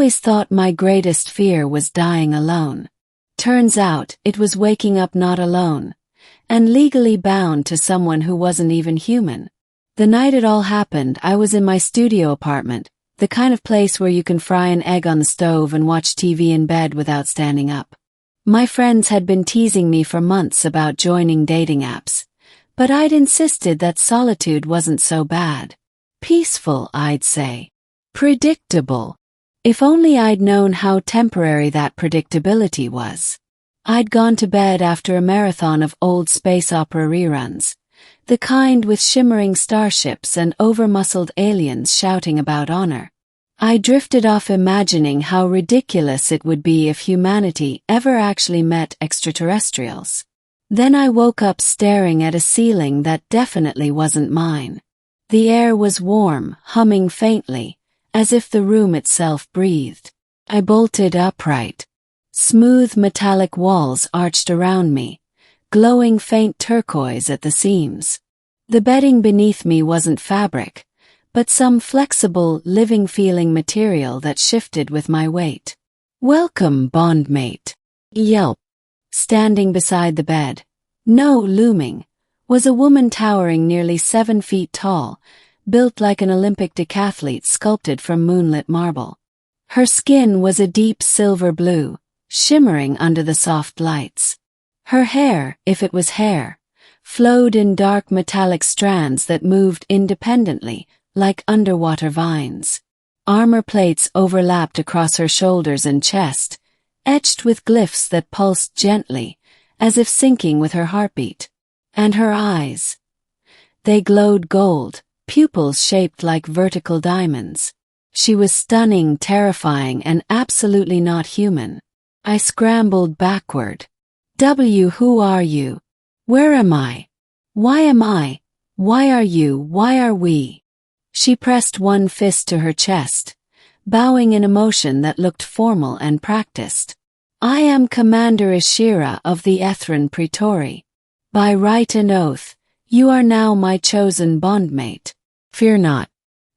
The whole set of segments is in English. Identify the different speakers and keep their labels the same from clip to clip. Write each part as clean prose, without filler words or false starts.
Speaker 1: always thought my greatest fear was dying alone. Turns out, it was waking up not alone, and legally bound to someone who wasn't even human. The night it all happened, I was in my studio apartment, the kind of place where you can fry an egg on the stove and watch TV in bed without standing up. My friends had been teasing me for months about joining dating apps, but I'd insisted that solitude wasn't so bad. Peaceful, I'd say. Predictable. If only I'd known how temporary that predictability was. I'd gone to bed after a marathon of old space opera reruns, the kind with shimmering starships and over-muscled aliens shouting about honor. I drifted off imagining how ridiculous it would be if humanity ever actually met extraterrestrials. Then I woke up staring at a ceiling that definitely wasn't mine. The air was warm, humming faintly, as if the room itself breathed. I bolted upright. Smooth metallic walls arched around me, glowing faint turquoise at the seams. The bedding beneath me wasn't fabric, but some flexible, living-feeling material that shifted with my weight. "Welcome, bondmate." Yelp. Standing beside the bed, no looming, was a woman towering nearly 7 feet tall, built like an Olympic decathlete sculpted from moonlit marble. Her skin was a deep silver blue, shimmering under the soft lights. Her hair, if it was hair, flowed in dark metallic strands that moved independently, like underwater vines. Armor plates overlapped across her shoulders and chest, etched with glyphs that pulsed gently, as if syncing with her heartbeat. And her eyes. They glowed gold, pupils shaped like vertical diamonds. She was stunning, terrifying, and absolutely not human. I scrambled backward. Who are you? Where am I? Why am I? Why are you? Why are we? She pressed one fist to her chest, bowing in a motion that looked formal and practiced. "I am Commander Ishira of the Ethran Praetori. By right and oath, you are now my chosen bondmate. Fear not.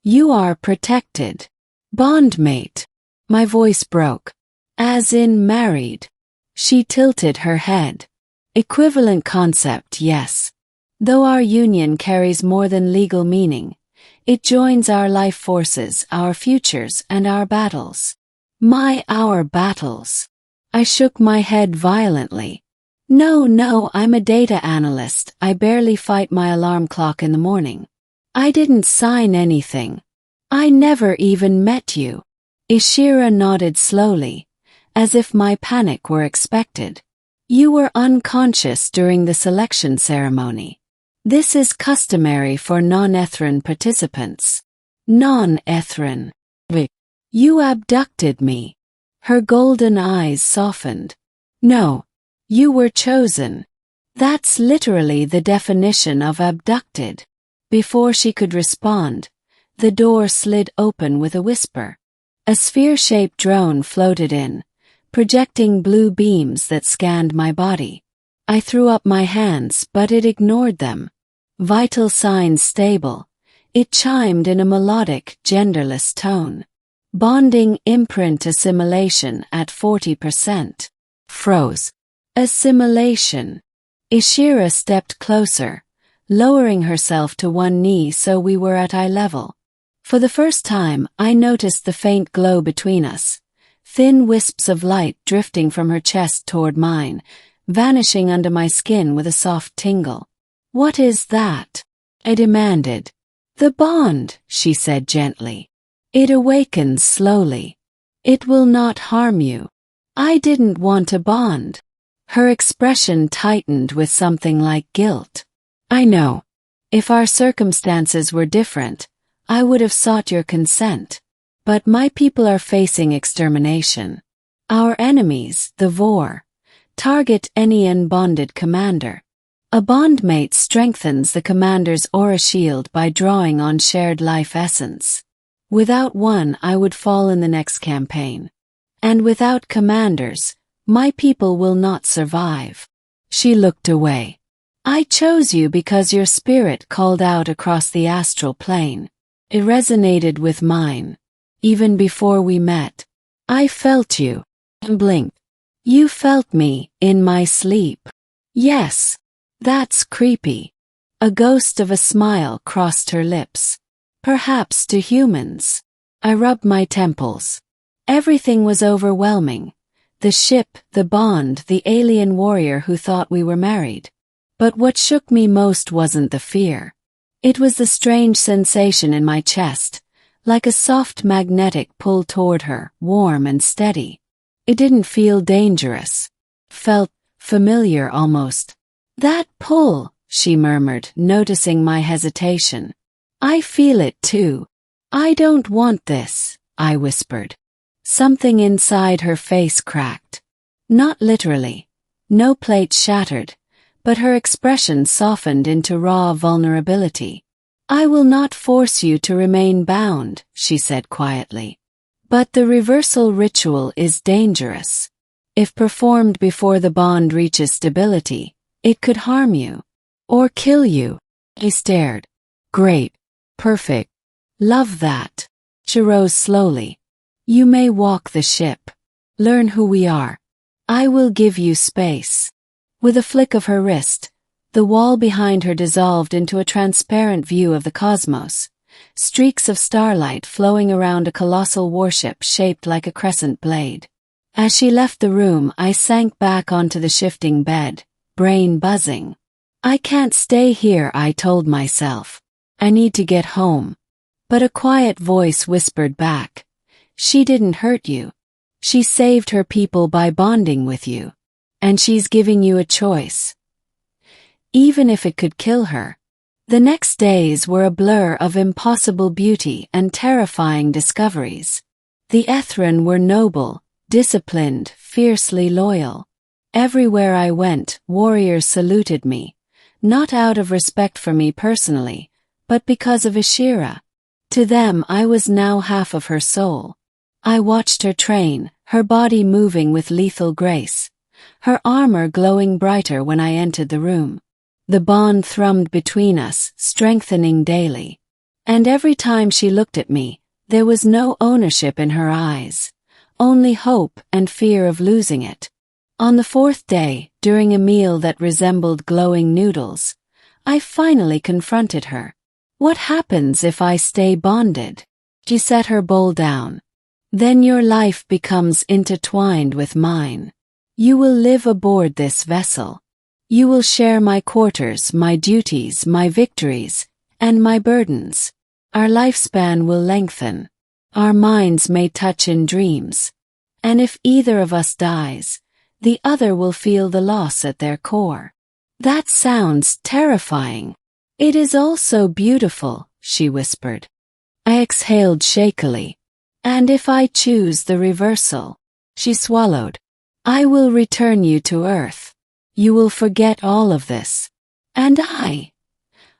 Speaker 1: You are protected." "Bondmate." My voice broke. "As in married." She tilted her head. "Equivalent concept, yes. Though our union carries more than legal meaning, it joins our life forces, our futures, and our battles." Our battles. I shook my head violently. No, I'm a data analyst. I barely fight my alarm clock in the morning. I didn't sign anything. I never even met you. Ishira nodded slowly, as if my panic were expected. "You were unconscious during the selection ceremony. This is customary for non-Ethran participants." "Non-Ethran. You abducted me." Her golden eyes softened. "No. You were chosen. That's literally the definition of abducted." Before she could respond, the door slid open with a whisper. A sphere-shaped drone floated in, projecting blue beams that scanned my body. I threw up my hands, but it ignored them. Vital signs stable. It chimed in a melodic, genderless tone. Bonding imprint assimilation at 40%. Froze. Assimilation. Ishira stepped closer, lowering herself to one knee so we were at eye level. For the first time, I noticed the faint glow between us, thin wisps of light drifting from her chest toward mine, vanishing under my skin with a soft tingle. "What is that?" I demanded. "The bond," she said gently. "It awakens slowly. It will not harm you." I didn't want a bond. Her expression tightened with something like guilt. "I know. If our circumstances were different, I would have sought your consent. But my people are facing extermination. Our enemies, the Vor, target any unbonded commander. A bondmate strengthens the commander's aura shield by drawing on shared life essence. Without one, I would fall in the next campaign. And without commanders, my people will not survive." She looked away. "I chose you because your spirit called out across the astral plane. It resonated with mine. Even before we met. I felt you. And blinked. You felt me, in my sleep. Yes. That's creepy. A ghost of a smile crossed her lips. Perhaps to humans. I rubbed my temples. Everything was overwhelming. The ship, the bond, the alien warrior who thought we were married. But what shook me most wasn't the fear. It was the strange sensation in my chest, like a soft magnetic pull toward her, warm and steady. It didn't feel dangerous. Felt familiar almost. That pull, she murmured, noticing my hesitation. I feel it too. I don't want this, I whispered. Something inside her face cracked. Not literally. No plate shattered, but her expression softened into raw vulnerability. I will not force you to remain bound, she said quietly. But the reversal ritual is dangerous. If performed before the bond reaches stability, it could harm you. Or kill you. I stared. Great. Perfect. Love that. She rose slowly. You may walk the ship. Learn who we are. I will give you space. With a flick of her wrist, the wall behind her dissolved into a transparent view of the cosmos, streaks of starlight flowing around a colossal warship shaped like a crescent blade. As she left the room, I sank back onto the shifting bed, brain buzzing. I can't stay here, I told myself. I need to get home. But a quiet voice whispered back. She didn't hurt you. She saved her people by bonding with you. And she's giving you a choice. Even if it could kill her. The next days were a blur of impossible beauty and terrifying discoveries. The Ethran were noble, disciplined, fiercely loyal. Everywhere I went, warriors saluted me, not out of respect for me personally, but because of Ashira. To them I was now half of her soul. I watched her train, her body moving with lethal grace, her armor glowing brighter when I entered the room. The bond thrummed between us, strengthening daily. And every time she looked at me, there was no ownership in her eyes, only hope and fear of losing it. On the fourth day, during a meal that resembled glowing noodles, I finally confronted her. What happens if I stay bonded? She set her bowl down. Then your life becomes intertwined with mine. You will live aboard this vessel. You will share my quarters, my duties, my victories, and my burdens. Our lifespan will lengthen. Our minds may touch in dreams. And if either of us dies, the other will feel the loss at their core. That sounds terrifying. It is also beautiful, she whispered. I exhaled shakily. And if I choose the reversal? She swallowed. I will return you to Earth. You will forget all of this. And I?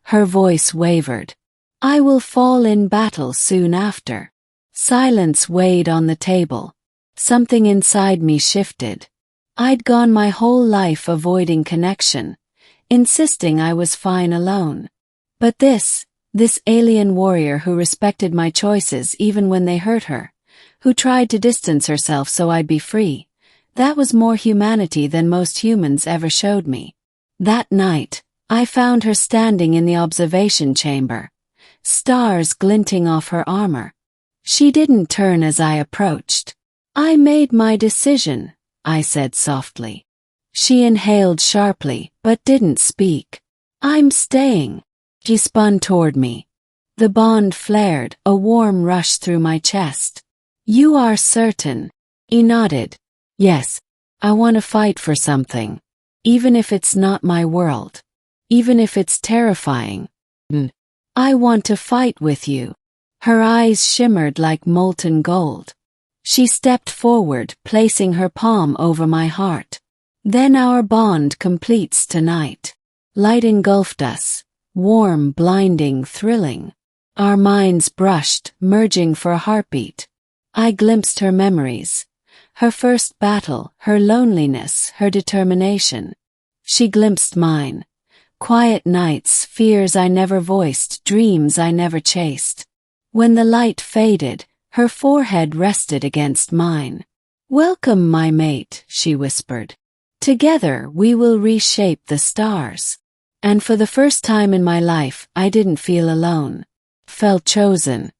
Speaker 1: Her voice wavered. I will fall in battle soon after. Silence weighed on the table. Something inside me shifted. I'd gone my whole life avoiding connection, insisting I was fine alone. But this alien warrior who respected my choices even when they hurt her, who tried to distance herself so I'd be free, that was more humanity than most humans ever showed me. That night, I found her standing in the observation chamber, stars glinting off her armor. She didn't turn as I approached. I made my decision, I said softly. She inhaled sharply, but didn't speak. I'm staying. She spun toward me. The bond flared, a warm rush through my chest. You are certain? He nodded. Yes, I want to fight for something. Even if it's not my world. Even if it's terrifying. I want to fight with you. Her eyes shimmered like molten gold. She stepped forward, placing her palm over my heart. Then our bond completes tonight. Light engulfed us. Warm, blinding, thrilling. Our minds brushed, merging for a heartbeat. I glimpsed her memories. Her first battle, her loneliness, her determination. She glimpsed mine. Quiet nights, fears I never voiced, dreams I never chased. When the light faded, Her forehead rested against mine. "Welcome, my mate," she whispered. "Together we will reshape the stars." And for the first time in my life, I didn't feel alone. Felt chosen.